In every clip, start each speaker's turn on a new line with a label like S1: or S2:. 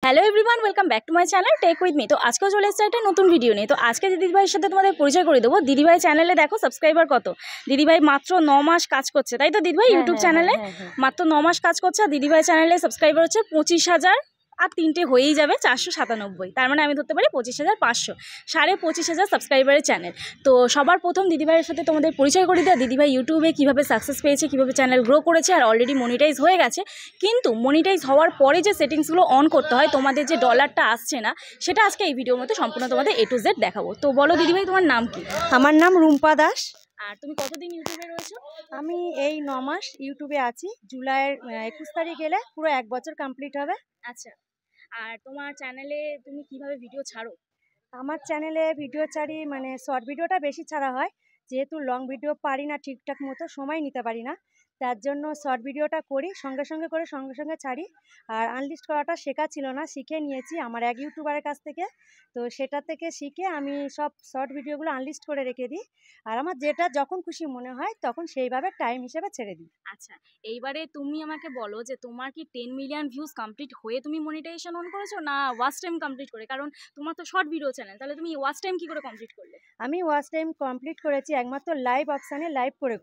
S1: Hello everyone, welcome back to my channel tech with me. তো আজকেও চলে এসেছে একটা নতুন ভিডিও নিয়ে। তো আজকে দিদিভাইয়ের সাথে তোমাদের পরিচয় করে দেবো। দিদিভাই চ্যানেলে দেখো সাবস্ক্রাইবার কত। দিদিভাই মাত্র 9 মাস কাজ করছে, তাই তো দিদিভাই? ইউটিউব চ্যানেলে মাত্র 9 মাস কাজ করছে। আর দিদিভাই চ্যানেলে সাবস্ক্রাইবার হচ্ছে 25,000, আর 3টে হয়েই যাবে 497। তার মানে আমি ধরতে পারি 25,500, 25,000 সাবস্ক্রাইবারের চ্যানেল। তো সবার প্রথম দিদিভাইয়ের সাথে তোমাদের পরিচয় করে দেওয়া। দিদিভাই ইউটিউবে কীভাবে সাকসেস পেয়েছে, কীভাবে চ্যানেল গ্রো করেছে, আর অলরেডি মনিটাইজ হয়ে গেছে। কিন্তু মনিটাইজ হওয়ার পরে যে সেটিংসগুলো অন করতে হয়, তোমাদের যে ডলারটা আসছে না, সেটা আজকে এই ভিডিওর মধ্যে সম্পূর্ণ তোমাদের A to Z দেখাবো। তো বলো দিদিভাই, তোমার নাম কি?
S2: আমার নাম রুম্পা দাস।
S1: আর তুমি কতদিন ইউটিউবে রয়েছো?
S2: আমি এই 9 মাস ইউটিউবে আছি। জুলাইয়ের 21 তারিখ গেলে পুরো 1 বছর কমপ্লিট হবে।
S1: আচ্ছা, আর তোমার চ্যানেলে তুমি কিভাবে ভিডিও ছাড়ো?
S2: আমার চ্যানেলে ভিডিও ছাড়ি, মানে শর্ট ভিডিওটা বেশি ছাড়া হয়, যেহেতু লং ভিডিও পারি না, ঠিকঠাক মতো সময় নিতে পারি না, তার জন্য শর্ট ভিডিওটা করি, সঙ্গে সঙ্গে ছাড়ি। আর আনলিস্ট করাটা শেখা ছিল না, শিখে নিয়েছি আমার এক ইউটিউবারের কাছ থেকে। তো সেটা থেকে শিখে আমি সব শর্ট ভিডিওগুলো আনলিস্ট করে রেখে দিই। আর আমার যেটা যখন খুশি মনে হয় তখন সেইভাবে টাইম হিসেবে ছেড়ে দিই।
S1: আচ্ছা, এইবারে তুমি আমাকে বলো যে তোমার কি 10 মিলিয়ন ভিউজ কমপ্লিট হয়ে তুমি মনিটাইজেশন অন করেছো, না ওয়াচ টাইম কমপ্লিট করে? কারণ তোমার তো শর্ট ভিডিও চ্যানেল, তাহলে তুমি ওয়াচ টাইম কি করে কমপ্লিট করলে?
S2: আমি ওয়াচ টাইম কমপ্লিট করেছি একমাত্র লাইভ অপশানে লাইভ করে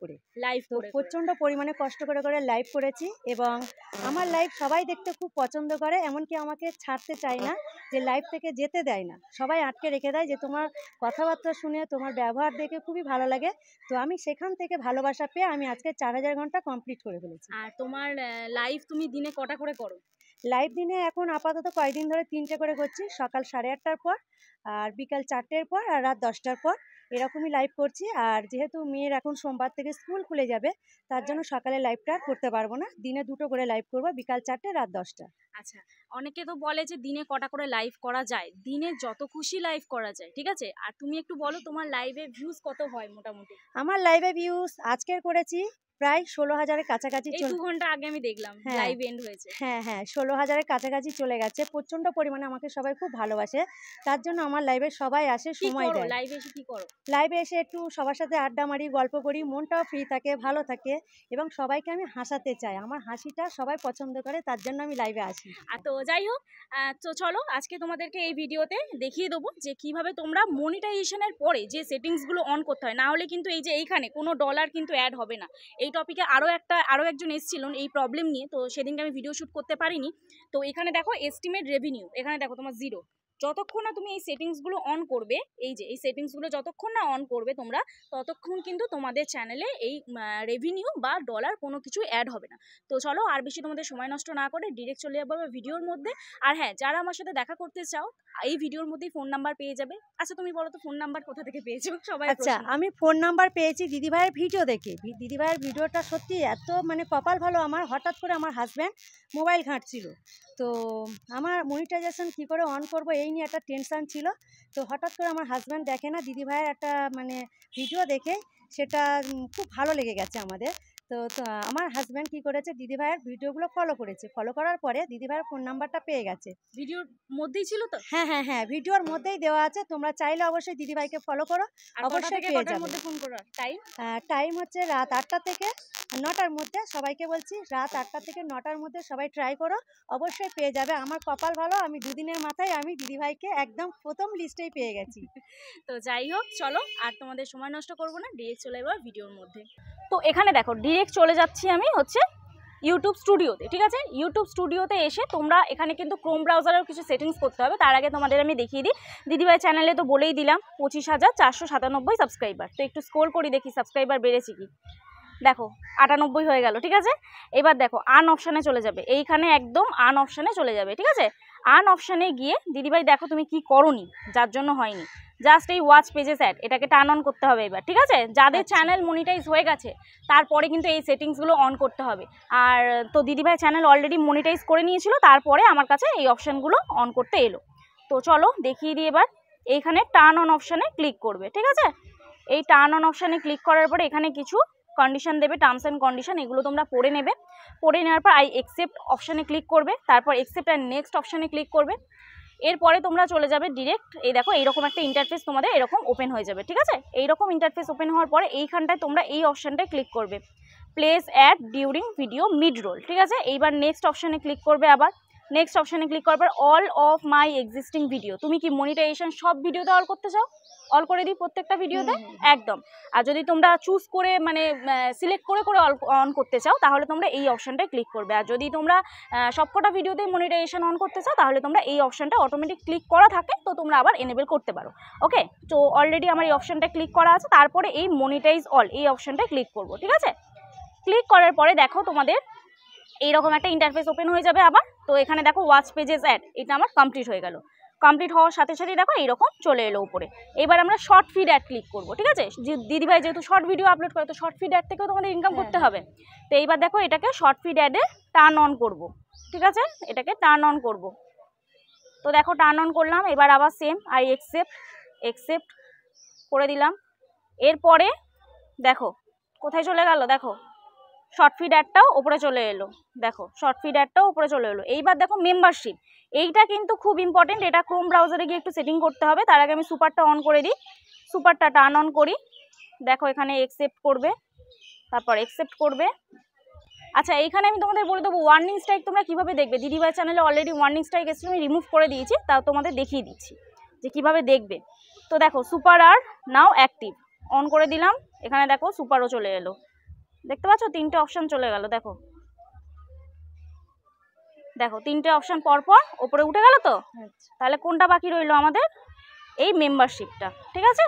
S1: লাইভ
S2: তো
S1: করে
S2: প্রচণ্ড পরিমাণে কষ্ট করে লাইভ করেছি, এবং আমার লাইভ সবাই দেখতে খুব পছন্দ করে, এমনকি আমাকে ছাড়তে চায় না, যে লাইভ থেকে যেতে দেয় না, সবাই আটকে রেখে দেয়, যে তোমার কথাবার্তা শুনে, তোমার ব্যবহার দেখে খুবই ভালো লাগে। তো আমি সেখান থেকে ভালোবাসা পেয়ে আমি আজকে 4000 ঘন্টা কমপ্লিট করে ফেলেছি।
S1: আর তোমার লাইভ তুমি দিনে কটা করে করো?
S2: লাইভ দিনে এখন আপাতত কয়েকদিন ধরে 3টে করে করছি, সকাল 8:30টার পর, আর বিকাল 4টের পর, আর রাত 10টার পর, এরকমই লাইভ করছি। আর যেহেতু মেয়ের এখন সোমবার থেকে স্কুল খুলে যাবে, তার জন্য সকালে লাইভটা করতে পারবো না, দিনে 2টো করে লাইভ করবো, বিকাল 4টে, রাত 10টা।
S1: আচ্ছা, অনেকে তো বলে যে দিনে কটা করে লাইভ করা যায়। দিনে যত খুশি লাইভ করা যায়, ঠিক আছে। আর তুমি একটু বলো তোমার লাইভে ভিউজ কত হয় মোটামুটি?
S2: আমার লাইভে ভিউজ আজকের করেছি প্রায় 16,000-এর কাছাকাছি।
S1: এই 2 ঘন্টা আগে আমি দেখলাম লাইভ এন্ড হয়েছে।
S2: হ্যাঁ 16,000-এর কাছাকাছি চলে গেছে। প্রচণ্ড পরিমাণে আমাকে সবাই খুব ভালোবাসে, তার জন্য আমার লাইভে সবাই আসে, সময় দেয়।
S1: লাইভে এসে কি করো?
S2: লাইভে এসে একটু সবার সাথে আড্ডা মারি, গল্প করি, মনটাও ফ্রি থাকে, ভালো থাকে, এবং সবাইকে আমি হাসাতে চাই। আমার হাসিটা সবাই পছন্দ করে, তার জন্য আমি লাইভে আসি।
S1: আর তো যাই হোক, তো চলো আজকে তোমাদেরকে এই ভিডিওতে দেখিয়ে দেবো যে কিভাবে তোমরা মনিটাইজেশনের পরে যে সেটিংসগুলো অন করতে হয়। না হলে কিন্তু এই যে এইখানে কোনো ডলার কিন্তু অ্যাড হবে না। এই টপিকে আরও একজন এসেছিলেন এই প্রবলেম নিয়ে, তো সেদিনকে আমি ভিডিও শ্যুট করতে পারিনি। তো এখানে দেখো এস্টিমেট রেভিনিউ, এখানে দেখো তোমার 0। যতক্ষণ না তুমি এই সেটিংসগুলো অন করবে, এই যে এই সেটিংসগুলো যতক্ষণ না অন করবে তোমরা, ততক্ষণ কিন্তু তোমাদের চ্যানেলে এই রেভিনিউ বা ডলার কোনো কিছু অ্যাড হবে না। তো চলো আর বেশি তোমাদের সময় নষ্ট না করে ডিরেক্ট চলে যাবো ভিডিওর মধ্যে। আর হ্যাঁ, যারা আমার সাথে দেখা করতে চাও, এই ভিডিওর মধ্যেই ফোন নাম্বার পেয়ে যাবে। আচ্ছা তুমি বলো তো ফোন নাম্বার কোথা থেকে পেয়েছো? সবাই
S2: আচ্ছা, আমি ফোন নাম্বার পেয়েছি দিদিভাইয়ের ভিডিও দেখে। দিদিভাইয়ের ভিডিওটা সত্যি এত, মানে কপাল ভালো আমার, হঠাৎ করে আমার হাজব্যান্ড মোবাইল ঘাঁটছিল, তো আমার মনিটাইজেশন কী করে অন করব এই নিয়ে একটা টেনশান ছিল। তো হঠাৎ করে আমার হাজব্যান্ড দেখে না, দিদিভাইয়ের একটা মানে ভিডিও দেখে, সেটা খুব ভালো লেগে গেছে আমাদের। তো আমার হাজব্যান্ড কী করেছে, দিদিভাইয়ের ভিডিওগুলো ফলো করেছে, ফলো করার পরে দিদিভাইয়ের ফোন নাম্বারটা পেয়ে গেছে।
S1: ভিডিওর মধ্যেই ছিল তো?
S2: হ্যাঁ, ভিডিওর মধ্যেই দেওয়া আছে, তোমরা চাইলে অবশ্যই দিদিভাইকে ফলো করো, অবশ্যই পেয়ে যাবে।
S1: মধ্যে ফোন করার টাইম?
S2: টাইম হচ্ছে রাত 8টা থেকে 9টার মধ্যে। সবাইকে বলছি রাত 8টা থেকে 9টার মধ্যে সবাই ট্রাই করো, অবশ্যই পেয়ে যাবে। আমার কপাল ভালো, আমি 2 দিনের মাথায় আমি দিদিভাইকে একদম প্রথম লিস্টেই পেয়ে গেছি।
S1: তো যাই হোক, চলো আর তোমাদের সময় নষ্ট করবো না, ডিরেক্ট চলে যাবো ভিডিওর মধ্যে। তো এখানে দেখো ডিরেক্ট চলে যাচ্ছি আমি হচ্ছে ইউটিউব স্টুডিওতে, ঠিক আছে। ইউটিউব স্টুডিওতে এসে তোমরা এখানে কিন্তু ক্রোম ব্রাউজারেও কিছু সেটিংস করতে হবে। তার আগে তোমাদের আমি দেখিয়ে দিই, দিদিভাই চ্যানেলে তো বলেই দিলাম 25,497 সাবস্ক্রাইবার। তো একটু স্ক্রল করি দেখি সাবস্ক্রাইবার বেড়েছে কি। দেখো 98 হয়ে গেল, ঠিক আছে। এবার দেখো আন অপশানে চলে যাবে, এইখানে একদম আন অপশানে চলে যাবে, ঠিক আছে। আন অপশানে গিয়ে দিদিভাই দেখো তুমি কি করোনি, যার জন্য হয়নি, জাস্ট এই ওয়াচ পেজেস অ্যাড, এটাকে টার্ন অন করতে হবে এবার, ঠিক আছে। যাদের চ্যানেল মনিটাইজ হয়ে গেছে তারপরে কিন্তু এই সেটিংসগুলো অন করতে হবে। আর তো দিদিভাই চ্যানেল অলরেডি মনিটাইজ করে নিয়েছিল, তারপরে আমার কাছে এই অপশানগুলো অন করতে এলো। তো চলো দেখিয়ে দিই এবার। এইখানে টার্ন অন অপশানে ক্লিক করবে, ঠিক আছে। এই টার্ন অন অপশানে ক্লিক করার পরে এখানে কিছু কন্ডিশন দেবে, টার্মস অ্যান্ড কন্ডিশন, এগুলো তোমরা পড়ে নেবে। পড়ে নেওয়ার পর আই অ্যাকসেপ্ট অপশানে ক্লিক করবে, তারপর অ্যাকসেপ্ট অ্যান্ড নেক্সট অপশানে ক্লিক করবে। এরপরে তোমরা চলে যাবে ডিরেক্ট, এই দেখো এইরকম একটা ইন্টারফেস তোমাদের এরকম ওপেন হয়ে যাবে, ঠিক আছে। এইরকম ইন্টারফেস ওপেন হওয়ার পরে এইখানটায় তোমরা এই অপশানটায় ক্লিক করবে, place ad during video mid roll, ঠিক আছে। এইবার নেক্সট অপশানে ক্লিক করবে আবার। নেক্সট অপশানে ক্লিক করার পর all of my existing video. তুমি কি মনিটাইজেশন সব ভিডিওতে অল করতে চাও? অল করে দিই প্রত্যেকটা ভিডিওতে একদম। আর যদি তোমরা চুজ করে মানে সিলেক্ট করে করে অন করতে চাও তাহলে তোমরা এই অপশানটায় ক্লিক করবে। আর যদি তোমরা সবকটা ভিডিওতে মনিটাইজেশন অন করতে চাও তাহলে তোমরা এই অপশানটা অটোমেটিক ক্লিক করা থাকে, তো তোমরা আবার এনেবল করতে পারো। ওকে, তো অলরেডি আমার এই অপশানটা ক্লিক করা আছে। তারপরে এই মনিটাইজ অল এই অপশানটায় ক্লিক করব, ঠিক আছে? ক্লিক করার পরে দেখো তোমাদের এইরকম একটা ইন্টারফেস ওপেন হয়ে যাবে আবার। তো এখানে দেখো ওয়াচ পেজেস অ্যাড, এটা আমার কমপ্লিট হয়ে গেল। কমপ্লিট হওয়ার সাথে সাথেই দেখো এইরকম চলে এলো উপরে। এবার আমরা শর্ট ফিড অ্যাড ক্লিক করবো, ঠিক আছে? দিদিভাই যেহেতু শর্ট ভিডিও আপলোড করে, তো শর্ট ফিড অ্যাড থেকেও তোমাদের ইনকাম করতে হবে। তো এইবার দেখো এটাকে শর্ট ফিড অ্যাডে টার্ন অন করব, ঠিক আছে? এটাকে টার্ন অন করব। তো দেখো টার্ন অন করলাম। এবার আবার সেম আই একসেপ্ট করে দিলাম। এরপরে দেখো কোথায় চলে গেল, দেখো শর্ট ফিড অ্যাডটাও উপরে চলে এলো। দেখো শর্ট ফিড অ্যাডটাও উপরে চলে এলো। এইবার দেখো মেম্বারশিপ, এইটা কিন্তু খুব ইম্পর্টেন্ট। এটা ক্রোম ব্রাউজারে গিয়ে একটু সেটিং করতে হবে। তার আগে আমি সুপারটা অন করে দিই, সুপারটা টার্ন অন করি। দেখো এখানে একসেপ্ট করবে, তারপর একসেপ্ট করবে। আচ্ছা, এইখানে আমি তোমাদের বলে দেবো ওয়ার্নিং স্ট্রাইক তোমরা কীভাবে দেখবে। দিদিভাই চ্যানেলে অলরেডি ওয়ার্নিং স্ট্রাইক এসে আমি রিমুভ করে দিয়েছি, তাও তোমাদের দেখিয়ে দিচ্ছি যে কীভাবে দেখবে। তো দেখো super are now active, on করে দিলাম। এখানে দেখো সুপারও চলে এলো, দেখতে পাচ্ছ তিনটে অপশান চলে গেল। দেখো দেখো তিনটে অপশান পরপর ওপরে উঠে গেল। তো তাহলে কোনটা বাকি রইলো আমাদের? এই মেম্বারশিপটা, ঠিক আছে?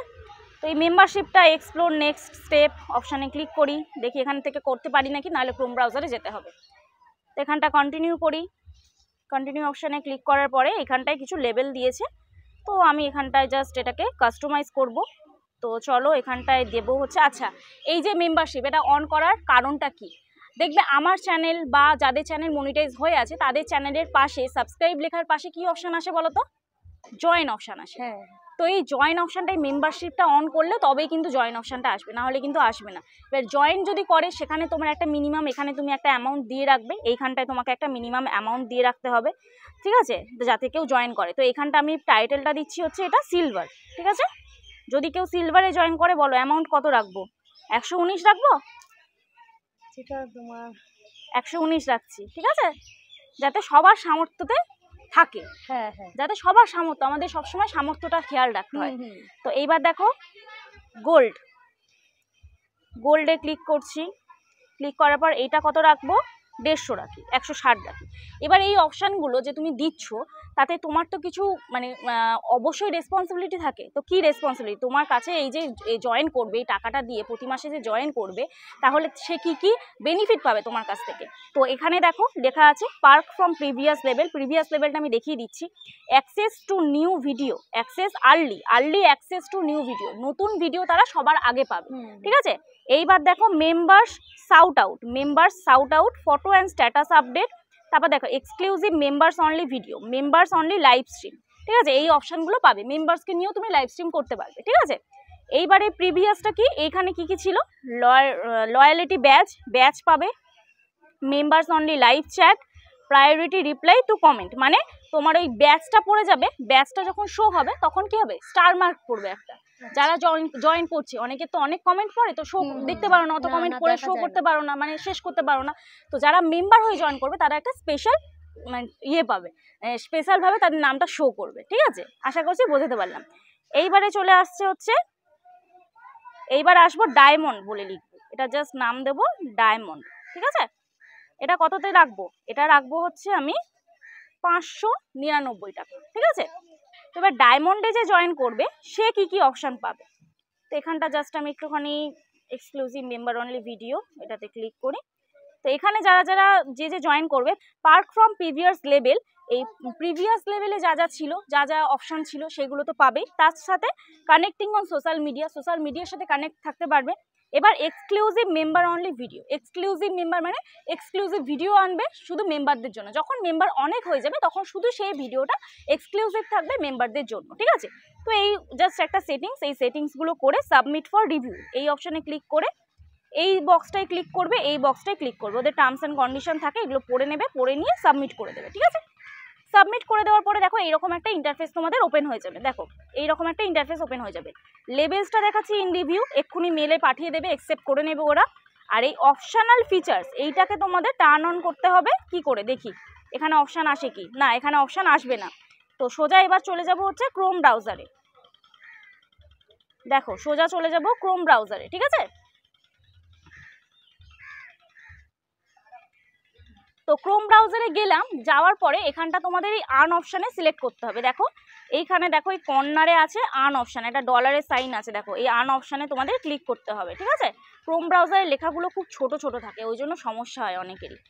S1: তো এই মেম্বারশিপটা এক্সপ্লোর নেক্সট স্টেপ অপশানে ক্লিক করি, দেখি এখান থেকে করতে পারি নাকি, নাহলে ক্রোম ব্রাউজারে যেতে হবে। তো এখানটা কন্টিনিউ করি। কন্টিনিউ অপশানে ক্লিক করার পরে এখানটায় কিছু লেবেল দিয়েছে, তো আমি এখানটায় জাস্ট এটাকে কাস্টমাইজ করব। তো চলো এখানটায় দেবো হচ্ছে, আচ্ছা এই যে মেম্বারশিপ এটা অন করার কারণটা কি দেখবে। আমার চ্যানেল বা যাদের চ্যানেল মনিটাইজ হয়ে আছে তাদের চ্যানেলের পাশে সাবস্ক্রাইব লেখার পাশে কি অপশান আসে বলো তো? জয়েন অপশান আসে। তো এই জয়েন অপশানটাই মেম্বারশিপটা অন করলে তবেই কিন্তু জয়েন অপশানটা আসবে, না হলে কিন্তু আসবে না। এবার জয়েন যদি করে সেখানে তোমার একটা মিনিমাম, এখানে তুমি একটা অ্যামাউন্ট দিয়ে রাখবে, এইখানটায় তোমাকে একটা মিনিমাম অ্যামাউন্ট দিয়ে রাখতে হবে, ঠিক আছে? যাতে কেউ জয়েন করে। তো এখানটা আমি টাইটেলটা দিচ্ছি হচ্ছে এটা সিলভার, ঠিক আছে? যদি কেউ সিলভারে জয়েন করে বলো অ্যামাউন্ট কত রাখবো? 119 রাখবো?
S2: সেটা তোমার
S1: 119 রাখছি, ঠিক আছে? যাতে সবার সামর্থ্যতে থাকে, যাতে সবার সামর্থ্য, আমাদের সবসময় সামর্থ্যটা খেয়াল রাখতে হয়। তো এইবার দেখো গোল্ডে ক্লিক করছি। ক্লিক করার পর এইটা কত রাখবো? 150 রাখি, 160 রাখি। এবার এই অপশানগুলো যে তুমি দিচ্ছ তাতে তোমার তো কিছু মানে অবশ্যই রেসপন্সিবিলিটি থাকে। তো কি রেসপন্সিবিলিটি তোমার কাছে? এই যে জয়েন করবে, এই টাকাটা দিয়ে প্রতি মাসে যে জয়েন করবে, তাহলে সে কি কি বেনিফিট পাবে তোমার কাছ থেকে। তো এখানে দেখো লেখা আছে perk from previous level. Previous লেভেলটা আমি দেখিয়ে দিচ্ছি। Access to new video, access early access to new video, নতুন ভিডিও তারা সবার আগে পাবে, ঠিক আছে? এইবার দেখো members shout out, photo and status update. তারপর দেখো exclusive members only video, members only live stream, ঠিক আছে? এই অপশানগুলো পাবে, মেম্বার্সকে নিয়েও তুমি লাইভ স্ট্রিম করতে পারবে, ঠিক আছে? এইবারে প্রিভিয়াসটা কি, এইখানে কি কি ছিল? লয়ালিটি ব্যাচ পাবে, members only live chat, priority reply to comment. মানে তোমার ওই ব্যাচটা পড়ে যাবে, ব্যাচটা যখন শো হবে তখন কি হবে? স্টার মার্ক পড়বে একটা। যারা জয়েন করছে, অনেকে তো অনেক কমেন্ট পড়ে, তো শো দেখতে পারো না, অত কমেন্ট পড়ে শো করতে পারো না, মানে শেষ করতে পারো না। তো যারা মেম্বার হয়ে জয়েন করবে তারা একটা স্পেশাল মানে পাবে, স্পেশালভাবে তাদের নামটা শো করবে, ঠিক আছে? আশা করছি বোঝাতে পারলাম। এইবারে চলে আসছে হচ্ছে, এইবার আসবো ডায়মন্ড বলে লিখবো, এটা জাস্ট নাম দেবো ডায়মন্ড, ঠিক আছে? এটা কততে রাখবো? এটা রাখবো হচ্ছে আমি 599 টাকা, ঠিক আছে? তো এবার ডায়মন্ডে যে জয়েন করবে সে কি কি অপশান পাবে? তো এখানটা জাস্ট আমি একটুখানি এক্সক্লুসিভ মেম্বার অনলি ভিডিও এটাতে ক্লিক করি। তো এখানে যারা যারা যে জয়েন করবে, পার্ক ফ্রম প্রিভিয়াস লেভেল, এই প্রিভিয়াস লেভেলে যা যা ছিল, যা যা অপশান ছিল সেগুলো তো পাবেই। তার সাথে কানেক্টিং অন সোশ্যাল মিডিয়ার সাথে কানেক্ট থাকতে পারবে। এবার exclusive member only video, exclusive member মানে এক্সক্লুসিভ ভিডিও আনবে শুধু মেম্বারদের জন্য। যখন মেম্বার অনেক হয়ে যাবে তখন শুধু সেই ভিডিওটা এক্সক্লুসিভ থাকবে মেম্বারদের জন্য, ঠিক আছে? তো এই জাস্ট একটা সেটিংস, এই সেটিংসগুলো করে সাবমিট ফর রিভিউ এই অপশানে ক্লিক করে এই বক্সটায় ক্লিক করবে, এই বক্সটায় ক্লিক করবে। ওদের টার্মস অ্যান্ড কন্ডিশন থাকে, এগুলো পড়ে নেবে, পড়ে নিয়ে সাবমিট করে দেবে, ঠিক আছে? সাবমিট করে দেওয়ার পরে দেখো এইরকম একটা ইন্টারফেস তোমাদের ওপেন হয়ে যাবে। দেখো এইরকম একটা ইন্টারফেস ওপেন হয়ে যাবে। লেভেলসটা দেখাচ্ছি ইন রিভিউ, এক্ষুনি মেলে পাঠিয়ে দেবে, অ্যাকসেপ্ট করে নেবে ওরা। আর এই অপশনাল ফিচার্স এইটাকে তোমাদের টার্ন অন করতে হবে কি করে দেখি। এখানে অপশান আসে কি না, এখানে অপশান আসবে না। তো সোজা এবার চলে যাব হচ্ছে ক্রোম ব্রাউজারে। দেখো সোজা চলে যাব ক্রোম ব্রাউজারে, ঠিক আছে। তো ক্রোম ব্রাউজারে গেলাম, যাওয়ার পরে এখানটা তোমাদের এই আর্ন অপশানে সিলেক্ট করতে হবে। দেখো এইখানে দেখো এই কর্নারে আছে আর্ন অপশান, একটা ডলারের সাইন আছে, দেখো এই আর্ন অপশানে তোমাদের ক্লিক করতে হবে, ঠিক আছে। ক্রোম ব্রাউজারের লেখাগুলো খুব ছোট ছোট থাকে, ওই জন্য সমস্যা হয় অনেকেরই।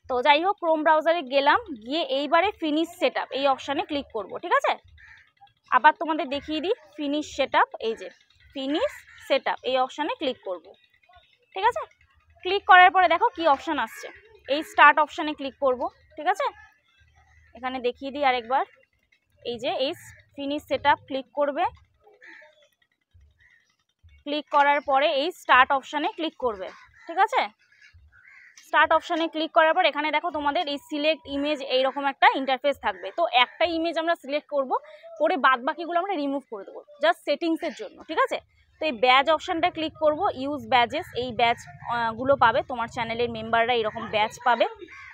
S1: তো যাই হোক ক্রোম ব্রাউজারে গেলাম, গিয়ে এইবারে ফিনিশ সেটআপ এই অপশানে ক্লিক করব, ঠিক আছে। আবার তোমাদের দেখিয়ে দিই ফিনিশ সেটআপ, এই যে ফিনিশ সেটআপ এই অপশানে ক্লিক করব, ঠিক আছে। ক্লিক করার পরে দেখো কি অপশান আসছে, এই স্টার্ট অপশানে ক্লিক করব, ঠিক আছে। এখানে দেখিয়ে দিই আরেকবার, এই যে এই ফিনিশ সেটআপ ক্লিক করবে, ক্লিক করার পরে এই স্টার্ট অপশানে ক্লিক করবে, ঠিক আছে। স্টার্ট অপশানে ক্লিক করার পর এখানে দেখো তোমাদের এই সিলেক্ট ইমেজ এইরকম একটা ইন্টারফেস থাকবে। তো একটা ইমেজ আমরা সিলেক্ট করব, করে বাদ বাকিগুলো আমরা রিমুভ করে দেবো জাস্ট সেটিংসের জন্য, ঠিক আছে। তো এই ব্যাজ অপশানটা ক্লিক করব, ইউজ ব্যাজেস, এই ব্যাজ গুলো পাবে তোমার চ্যানেলের মেম্বাররা, এরকম ব্যাজ পাবে।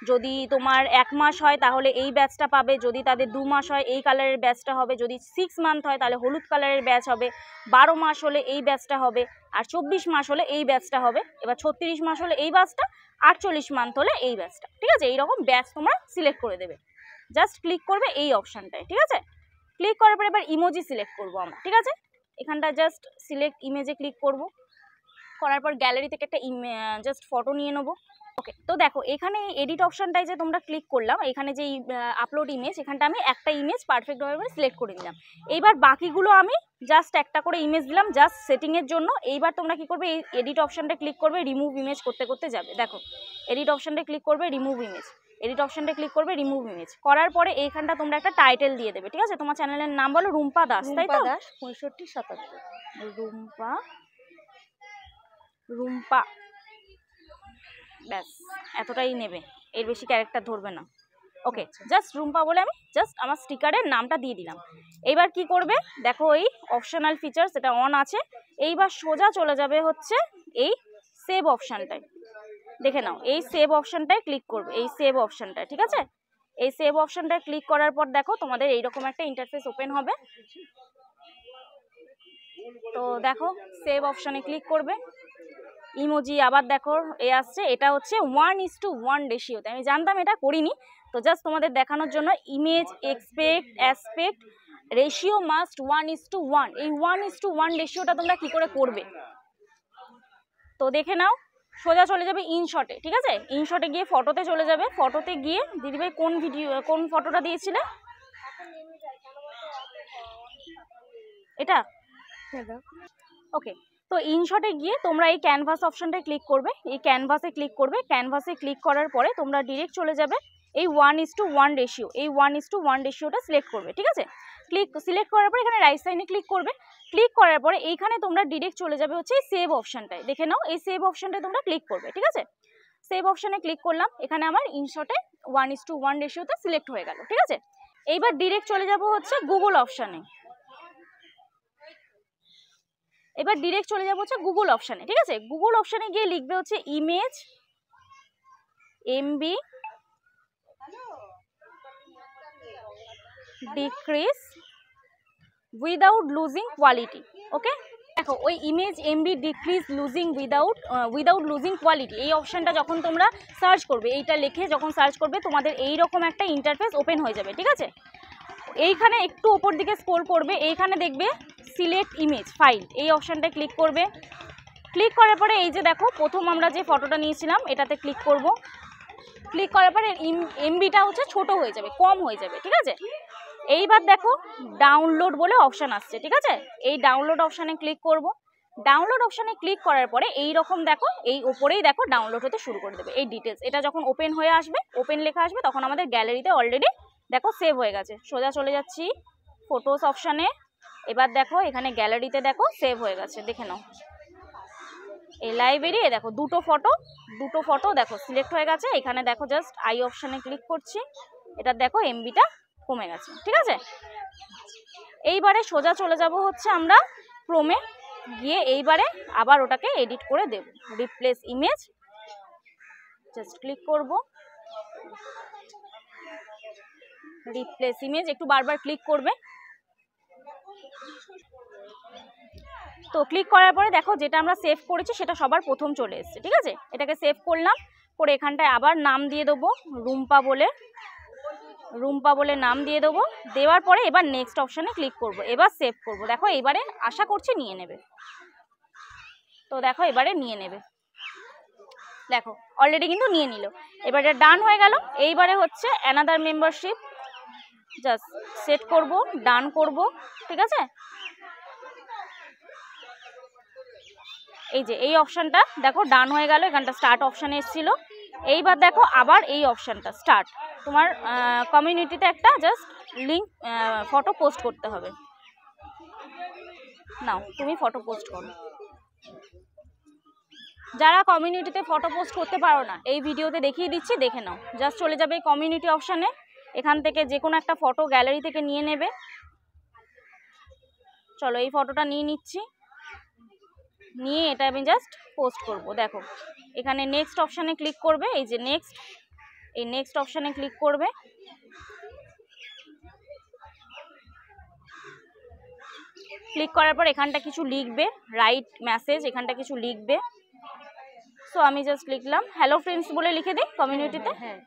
S1: যদি তোমার 1 মাস হয় তাহলে এই ব্যাজটা পাবে, যদি তাদের 2 মাস হয় এই কালারের ব্যাজটা হবে, যদি 6 মান্থ হয় তাহলে হলুদ কালারের ব্যাজ হবে, 12 মাস হলে এই ব্যাজটা হবে, আর 24 মাস হলে এই ব্যাজটা হবে, এবার 36 মাস হলে এই ব্যাজটা, 48 মান্থ হলে এই ব্যাজটা, ঠিক আছে। এইরকম ব্যাজ তোমরা সিলেক্ট করে দেবে, জাস্ট ক্লিক করবে এই অপশানটায়, ঠিক আছে। ক্লিক করার পরে এবার ইমোজি সিলেক্ট করবো আমরা, ঠিক আছে। এখানটা জাস্ট সিলেক্ট ইমেজে ক্লিক করব, করার পর গ্যালারি থেকে একটা জাস্ট ফটো নিয়ে নেবো। ওকে, তো দেখো এখানে এডিট অপশানটায় যে তোমরা ক্লিক করলাম, এখানে যে আপলোড ইমেজ, এখানটা আমি একটা ইমেজ পারফেক্টভাবে সিলেক্ট করে নিলাম। এইবার বাকিগুলো আমি জাস্ট একটা করে ইমেজ দিলাম জাস্ট সেটিংয়ের জন্য। এইবার তোমরা কি করবে, এই এডিট অপশানটা ক্লিক করবে, রিমুভ ইমেজ করতে করতে যাবে। দেখো এডিট অপশানটা ক্লিক করবে, রিমুভ ইমেজ, এডিট অপশানটা ক্লিক করবে, রিমুভ ইমেজ করার পরে এইখানটা তোমরা একটা টাইটেল দিয়ে দেবে, ঠিক আছে। তোমার চ্যানেলের নাম বলো রুম্পা দাস, তাই তো?
S2: 6577
S1: রুম্পা, ব্যাস এতটাই নেবে, এর বেশি ক্যারেক্টার ধরবে না। ওকে, জাস্ট রুম্পা বলে আমি জাস্ট আমার স্টিকারের নামটা দিয়ে দিলাম। এইবার কি করবে, দেখো এই অপশনাল ফিচার্স এটা অন আছে। এইবার সোজা চলে যাবে হচ্ছে এই সেভ অপশানটায়, দেখে নাও এই সেভ অপশানটায় ক্লিক করবে, এই সেভ অপশানটায়, ঠিক আছে। এই সেভ অপশানটায় ক্লিক করার পর দেখো তোমাদের এইরকম একটা ইন্টারফেস ওপেন হবে। তো দেখো সেভ অপশানে ক্লিক করবে, ইমোজি আবার দেখো এ আসছে, এটা হচ্ছে 1:1 রেশিওতে, আমি জানতাম এটা করিনি, তো জাস্ট তোমাদের দেখানোর জন্য। ইমেজ অ্যাসপেক্ট রেশিও মাস্ট 1:1, এই 1:1 রেশিওটা তোমরা কি করে করবে তো দেখে নাও। সোজা চলে যাবে ইনশটে, ঠিক আছে। ইনশটে গিয়ে ফটোতে চলে যাবে, ফটোতে গিয়ে দিদিভাই কোন ফটোটা দিয়েছিলে, এটা ওকে। তো ইনশটে গিয়ে তোমরা এই ক্যানভাস অপশনটায় ক্লিক করবে, এই ক্যানভাসে ক্লিক করবে, ক্যানভাসে ক্লিক করার পরে তোমরা ডিরেক্ট চলে যাবে এই 1:1 রেশিও, এই 1:1 রেশিওটা সিলেক্ট করবে, ঠিক আছে। সিলেক্ট করার পরে এখানে রাইট সাইডে ক্লিক করবে, ক্লিক করার পরে এইখানে তোমরা ডিরেক্ট চলে যাবে হচ্ছে এই সেভ অপশনটায়, দেখে নাও এই সেভ অপশনটায় তোমরা ক্লিক করবে, ঠিক আছে। সেভ অপশনে ক্লিক করলাম, এখানে আমার ইনশটে 1:1 রেশিওতে সিলেক্ট হয়ে গেল, ঠিক আছে। এইবার ডিরেক্ট চলে যাব হচ্ছে গুগল অপশনে, এবার ডিরেক্ট চলে যাবো হচ্ছে গুগল অপশানে, ঠিক আছে। গুগল অপশানে গিয়ে লিখবে হচ্ছে image MB decrease without losing quality, okay. দেখো ওই image MB decrease without losing quality এই অপশানটা যখন তোমরা সার্চ করবে, এইটা লিখে যখন সার্চ করবে তোমাদের এইরকম একটা ইন্টারফেস ওপেন হয়ে যাবে, ঠিক আছে। এইখানে একটু ওপর দিকে স্ক্রল করবে, এইখানে দেখবে সিলেক্ট ইমেজ ফাইল, এই অপশানটা ক্লিক করবে। ক্লিক করার পরে এই যে দেখো প্রথম আমরা যে ফটোটা নিয়েছিলাম এটাতে ক্লিক করব। ক্লিক করার পরে MBটা হচ্ছে ছোট হয়ে যাবে, কম হয়ে যাবে, ঠিক আছে। এইবার দেখো ডাউনলোড বলে অপশান আসছে, ঠিক আছে। এই ডাউনলোড অপশানে ক্লিক করব। ডাউনলোড অপশানে ক্লিক করার পরে এই রকম দেখো এই উপরেই দেখো ডাউনলোড হতে শুরু করে দেবে এই ডিটেলস। এটা যখন ওপেন হয়ে আসবে, ওপেন লেখা আসবে, তখন আমাদের গ্যালারিতে অলরেডি দেখো সেভ হয়ে গেছে। সোজা চলে যাচ্ছি ফটোস অপশানে, এবার দেখো এখানে গ্যালারিতে দেখো সেভ হয়ে গেছে, দেখে নাও। এই লাইব্রেরি দেখো দুটো ফটো দেখো সিলেক্ট হয়ে গেছে। এখানে দেখো জাস্ট আই অপশানে ক্লিক করছি, এটা দেখো MBটা কমে গেছে, ঠিক আছে। এইবারে সোজা চলে যাব হচ্ছে আমরা ক্রোমে গিয়ে এইবারে আবার ওটাকে এডিট করে দেব, রিপ্লেস ইমেজ জাস্ট ক্লিক করব। রিপ্লেস ইমেজ, একটু বারবার ক্লিক করবে। তো ক্লিক করার পরে দেখো যেটা আমরা সেভ করেছি সেটা সবার প্রথম চলে এসেছে, ঠিক আছে। এটাকে সেভ করলাম, করে এখানটায় আবার নাম দিয়ে দেবো রুম্পা বলে নাম দিয়ে দেবো। দেওয়ার পরে এবার নেক্সট অপশানে ক্লিক করব, এবার সেভ করব। দেখো এবারে আশা করছি নিয়ে নেবে। তো দেখো এবারে নিয়ে নেবে, দেখো অলরেডি কিন্তু নিয়ে নিল। এবার এটা ডান হয়ে গেল। এইবারে হচ্ছে অ্যানাদার মেম্বারশিপ, জাস্ট সেট করব, ডান করব, ঠিক আছে। এই যে এই অপশানটা দেখো ডান হয়ে গেল, এখানটা স্টার্ট অপশানে এসেছিল। এইবার দেখো আবার এই অপশানটা স্টার্ট, তোমার কমিউনিটিতে একটা জাস্ট লিঙ্ক ফটো পোস্ট করতে হবে। নাও তুমি ফটো পোস্ট করো। যারা কমিউনিটিতে ফটো পোস্ট করতে পারো না, এই ভিডিওতে দেখিয়ে দিচ্ছি, দেখে নাও। জাস্ট চলে যাবে কমিউনিটি অপশানে, এখান থেকে যে কোনো একটা ফটো গ্যালারি থেকে নিয়ে নেবে। চলো এই ফটোটা নিয়ে নিচ্ছি, নিয়ে এটা আমি জাস্ট পোস্ট করব। দেখো এখানে নেক্সট অপশানে ক্লিক করবে, এই যে নেক্সট, এই নেক্সট অপশানে ক্লিক করবে। ক্লিক করার পর এখানটা কিছু লিখবে, রাইট মেসেজ, এখানটা কিছু লিখবে। সো আমি জাস্ট লিখলাম হ্যালো ফ্রেন্ডস বলে লিখে দিই কমিউনিটিতে।
S2: হ্যাঁ,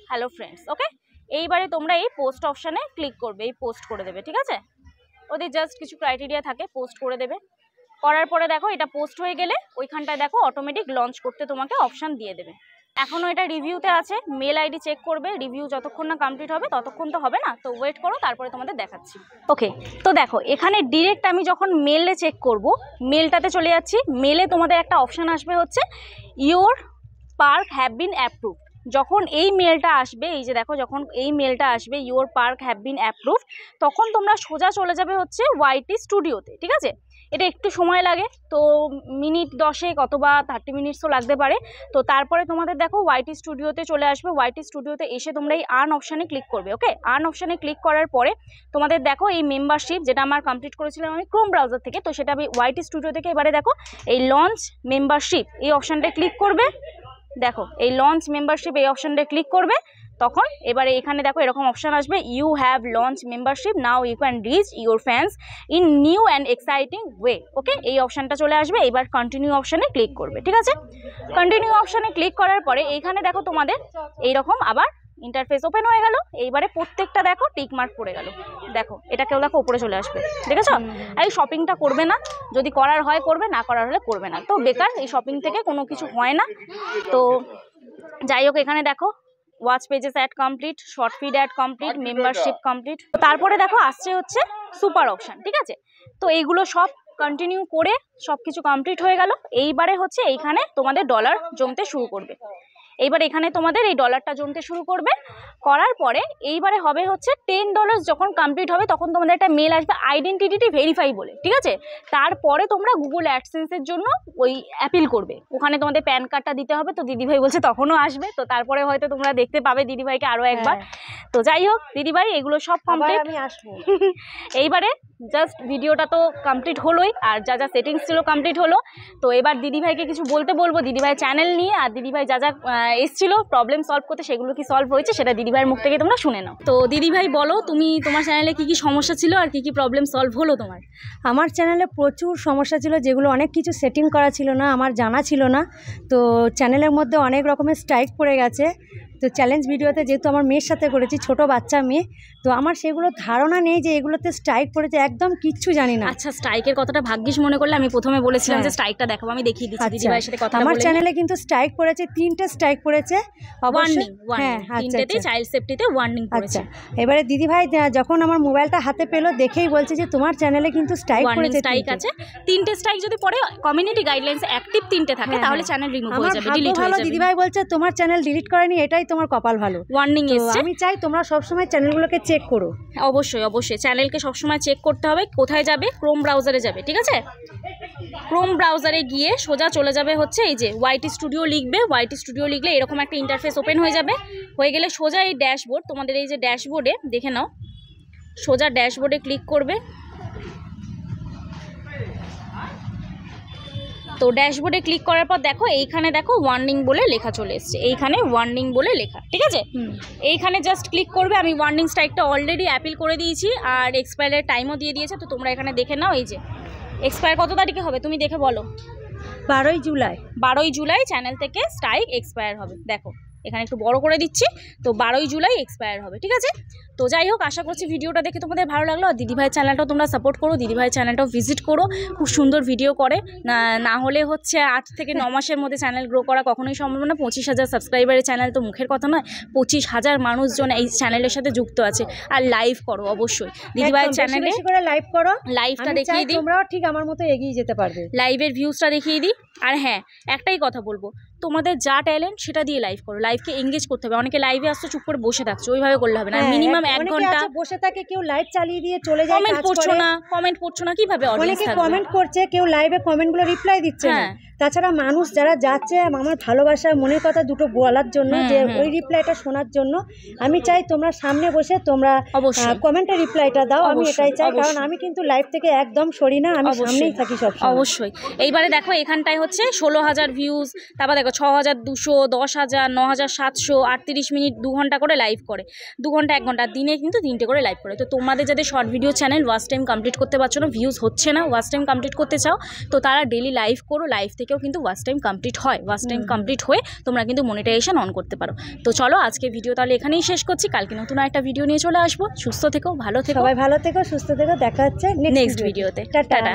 S1: হ্যালো ফ্রেন্ডস, ওকে। এইবারে তোমরা এই পোস্ট অপশানে ক্লিক করবে, এই পোস্ট করে দেবে, ঠিক আছে। ওদের জাস্ট কিছু ক্রাইটেরিয়া থাকে, পোস্ট করে দেবে। করার পরে দেখো এটা পোস্ট হয়ে গেলে ওইখানটায় দেখো অটোমেটিক লঞ্চ করতে তোমাকে অপশান দিয়ে দেবে। এখনও এটা রিভিউতে আছে, মেল আইডি চেক করবে। রিভিউ যতক্ষণ না কমপ্লিট হবে ততক্ষণ তো হবে না, তো ওয়েট করো, তারপরে তোমাদের দেখাচ্ছি। ওকে, তো দেখো এখানে ডিরেক্ট আমি যখন মেলে চেক করব, মেলটাতে চলে যাচ্ছি। মেলে তোমাদের একটা অপশান আসবে হচ্ছে your park have been approved. যখন এই মেলটা আসবে, এই যে দেখো যখন এই মেলটা আসবে your park have been approved, তখন তোমরা সোজা চলে যাবে হচ্ছে ওয়াইটি স্টুডিওতে, ঠিক আছে। এটা একটু সময় লাগে, তো মিনিট 10 অথবা 30 মিনিটসও লাগতে পারে। তো তারপরে তোমাদের দেখো ওয়াইটি স্টুডিওতে চলে আসবে। ওয়াইটি স্টুডিওতে এসে তোমরা এই আর্ন অপশানে ক্লিক করবে, ওকে। আর্ন অপশানে ক্লিক করার পরে তোমাদের দেখো এই মেম্বারশিপ, যেটা আমার কমপ্লিট করেছিলাম আমি ক্রোম ব্রাউজার থেকে, তো সেটা আমি ওয়াইটি স্টুডিও থেকে এবারে দেখো এই লঞ্চ মেম্বারশিপ এই অপশানটা ক্লিক করবে। দেখো এই লঞ্চ মেম্বারশিপ এই অপশানটা ক্লিক করবে, তখন এবারে এখানে দেখো এরকম অপশান আসবে you have launch membership, now you can reach your fans in new and exciting way, okay. এই অপশানটা চলে আসবে, এবার কন্টিনিউ অপশানে ক্লিক করবে, ঠিক আছে। কন্টিনিউ অপশানে ক্লিক করার পরে এইখানে দেখো তোমাদের এইরকম আবার ইন্টারফেস ওপেন হয়ে গেল। এইবারে প্রত্যেকটা দেখো টিক মার্ক পড়ে গেল, দেখো এটা কেউ দেখো উপরে চলে আসবে, ঠিক আছে। আর এই শপিংটা করবে না, যদি করার হয় করবে, না করার হলে করবে না, তো বেকার, এই শপিং থেকে কোনো কিছু হয় না। তো যাই হোক এখানে দেখো watch pages ad complete, short feed ad complete, membership complete. তারপরে দেখো আসছে হচ্ছে সুপার অপশান, ঠিক আছে। তো এইগুলো সব কন্টিনিউ করে সব কিছু কমপ্লিট হয়ে গেল। এইবারে হচ্ছে এইখানে তোমাদের ডলার জমতে শুরু করবে। এইবার এখানে তোমাদের এই ডলারটা জমতে শুরু করবে, করার পরে এইবারে হবে হচ্ছে $10 যখন কমপ্লিট হবে তখন তোমাদের একটা মেল আসবে আইডেন্টিটি ভেরিফাই বলে, ঠিক আছে। তারপরে তোমরা গুগল অ্যাডসেন্সের জন্য ওই অ্যাপিল করবে, ওখানে তোমাদের প্যান কার্ডটা দিতে হবে। তো দিদিভাই বলছে তখনও আসবে, তো তারপরে হয়তো তোমরা দেখতে পাবে দিদিভাইকে আরও একবার। তো যাই হোক দিদিভাই এগুলো সব কমপ্লিট,
S2: আমি আসবো।
S1: এইবারে জাস্ট ভিডিওটা তো কমপ্লিট হলোই, আর যা যা সেটিংস ছিল কমপ্লিট হলো। তো এবার দিদিভাইকে কিছু বলতে বলবো দিদিভাই চ্যানেল নিয়ে, আর দিদিভাই যা যা এসেছিলো প্রবলেম সলভ করতে সেগুলো কি সলভ হয়েছে সেটা দিদিভাইয়ের মুখ থেকে তোমরা শুনে নাও। তো দিদিভাই বলো তুমি তোমার চ্যানেলে কি কি সমস্যা ছিল আর কি কি প্রবলেম সলভ হলো তোমার?
S2: আমার চ্যানেলে প্রচুর সমস্যা ছিল, যেগুলো অনেক কিছু সেটিং করা ছিল না, আমার জানা ছিল না। তো চ্যানেলের মধ্যে অনেক রকমের স্ট্রাইক পড়ে গেছে। তো চ্যালেঞ্জ ভিডিওতে যেহেতু আমার মেয়ের সাথে করেছি, ছোট বাচ্চা মেয়ে, তো আমার সেগুলো ধারণা নেই যে এগুলোতে স্ট্রাইক পড়েছে, একদম কিচ্ছু জানি না।
S1: আচ্ছা, স্ট্রাইকের কথাটা ভাগ্যিস মনে করলে, আমি প্রথমে বলেছিলাম যে স্ট্রাইকটা দেখাবো, আমি দেখিয়ে দিচ্ছি দিদিভাইয়ের সাথে কথা বলে।
S2: আমার চ্যানেলে কিন্তু স্ট্রাইক পড়েছে, 3টে স্ট্রাইক পড়েছে,
S1: ওয়ার্নিং, হ্যাঁ তিনটেতেই চাইল্ড সেফটিতে ওয়ার্নিং পড়েছে।
S2: এবারে দিদিভাই যখন আমার মোবাইলটা হাতে পেলো দেখেই বলছে যে তোমার চ্যানেলে কিন্তু স্ট্রাইক পড়েছে,
S1: স্ট্রাইক আছে। 3টে স্ট্রাইক যদি পড়ে কমিউনিটি গাইডলাইন্স অ্যাক্টিভ 3টে থাকে তাহলে চ্যানেল রিমুভ হয়ে যাবে, ডিলিট হয়ে যাবে।
S2: দিদিভাই বলছে তোমার চ্যানেল ডিলিট করেনি, এটাই তোমার কপাল ভালো।
S1: ওয়ার্নিং এসেছে।
S2: আমি চাই তোমরা সবসময় চ্যানেলগুলোকে চেক করো।
S1: অবশ্যই অবশ্যই চ্যানেলকে সবসময় চেক করতে হবে। কোথায় যাবে? ক্রোম ব্রাউজারে যাবে, ঠিক আছে। ক্রোম ব্রাউজারে গিয়ে সোজা চলে যাবে হচ্ছে এই যে ওয়াইটি স্টুডিও লিখবে। ওয়াইটি স্টুডিও লিখলে এরকম একটা ইন্টারফেস ওপেন হয়ে যাবে। হয়ে গেলে সোজা এই ড্যাশবোর্ড, তোমাদের এই যে ড্যাশবোর্ডে দেখে নাও, সোজা ড্যাশবোর্ডে ক্লিক করবে। তো ড্যাশবোর্ডে ক্লিক করার পর দেখো এইখানে দেখো ওয়ার্নিং বলে লেখা চলে এসছে, এইখানে ওয়ার্নিং বলে লেখা, ঠিক আছে। এইখানে জাস্ট ক্লিক করবে। আমি ওয়ার্নিং স্ট্রাইকটা অলরেডি অ্যাপিল করে দিয়েছি আর এক্সপায়ারের টাইমও দিয়ে দিয়েছে, তো তোমরা এখানে দেখে নাও। এই যে এক্সপায়ার কত তারিখে হবে তুমি দেখে বলো।
S2: 12ই জুলাই।
S1: 12ই জুলাই চ্যানেল থেকে স্ট্রাইক এক্সপায়ার হবে। দেখো এখানে একটু বড় করে দিচ্ছি, তো 12ই জুলাই এক্সপায়ার হবে, ঠিক আছে। তো যাই হোক, আশা করছি ভিডিওটা দেখে তোমাদের ভালো লাগলো। আর দিদিভাইয়ের চ্যানেলটাও তোমরা সাপোর্ট করো, দিদিভাইয়ের চ্যানেলটাও ভিজিট করো, খুব সুন্দর ভিডিও করে। না হলে হচ্ছে 8 থেকে 9 মাসের মধ্যে চ্যানেল গ্রো করা কখনোই সম্ভব না। 25,000 সাবস্ক্রাইবারের চ্যানেল তো মুখের কথা নয়, 25,000 মানুষজন এই চ্যানেলের সাথে যুক্ত আছে। আর লাইভ করো অবশ্যই, দিদিভাইয়ের চ্যানেলে
S2: বেশি করে লাইভ করো,
S1: লাইভটা দেখিয়ে দিই,
S2: তোমরাও ঠিক আমার মতো এগিয়ে যেতে পারবে।
S1: লাইভের ভিউজটা দেখিয়ে দিই। আর হ্যাঁ, একটাই কথা বলবো, তোমাদের যা ট্যালেন্ট সেটা দিয়ে লাইভ করো, লাইভকে এঙ্গেজ করতে হবে। অনেকে লাইভে আসছো চুপ করে বসে থাকছো, ওইভাবে করলে হবে না। মিনিমাম 1 ঘন্টা
S2: বসে থাকে, কেউ লাইভ চালিয়ে দিয়ে চলে যায়,
S1: কমেন্ট পড়ছো না কিভাবে অডিয়েন্স
S2: অনেকে
S1: থাকবে?
S2: কমেন্ট করছে, কেউ লাইভে কমেন্টগুলো রিপ্লাই দিচ্ছে না। তাছাড়া মানুষ যারা যাচ্ছে আমার ভালোবাসা মনের কথা দুটো বলার জন্য, যে ওই রিপ্লাইটা শোনার জন্য, আমি চাই তোমরা সামনে বসে তোমরা কমেন্টে রিপ্লাইটা দাও। আমি এটাই চাই, কারণ আমি কিন্তু লাইভ থেকে একদম সরি না, আমি সামনেই থাকি সব সময়।
S1: অবশ্যই। এইবারে দেখো এখানটায় হচ্ছে 16,000 ভিউজ, তারপর দেখো 6,200, 10,000, 9,700, 38 মিনিট, 2 ঘন্টা করে লাইভ করে, 2 ঘন্টা 1 ঘন্টা, দিনে কিন্তু 3টে করে লাইভ করে। তো তোমাদের যাদের short video channel watch time complete করতে পারছো না, ভিউজ হচ্ছে না, ওয়াচ টাইম কমপ্লিট করতে চাও, তো তারা ডেলি লাইভ করো, লাইভ থেকেও কিন্তু ওয়াচ টাইম কমপ্লিট হয়। ওয়াচ টাইম কমপ্লিট হয়ে তোমরা কিন্তু মনিটাইজেশন অন করতে পারো। তো চলো আজকে ভিডিও তাহলে এখানেই শেষ করছি, কালকে নতুন একটা ভিডিও নিয়ে চলে আসবো। সুস্থ থেকো, ভালো থেকো,
S2: সবাই ভালো থেকো, সুস্থ থেকো, দেখা হচ্ছে নেক্সট ভিডিওতে। টাটা।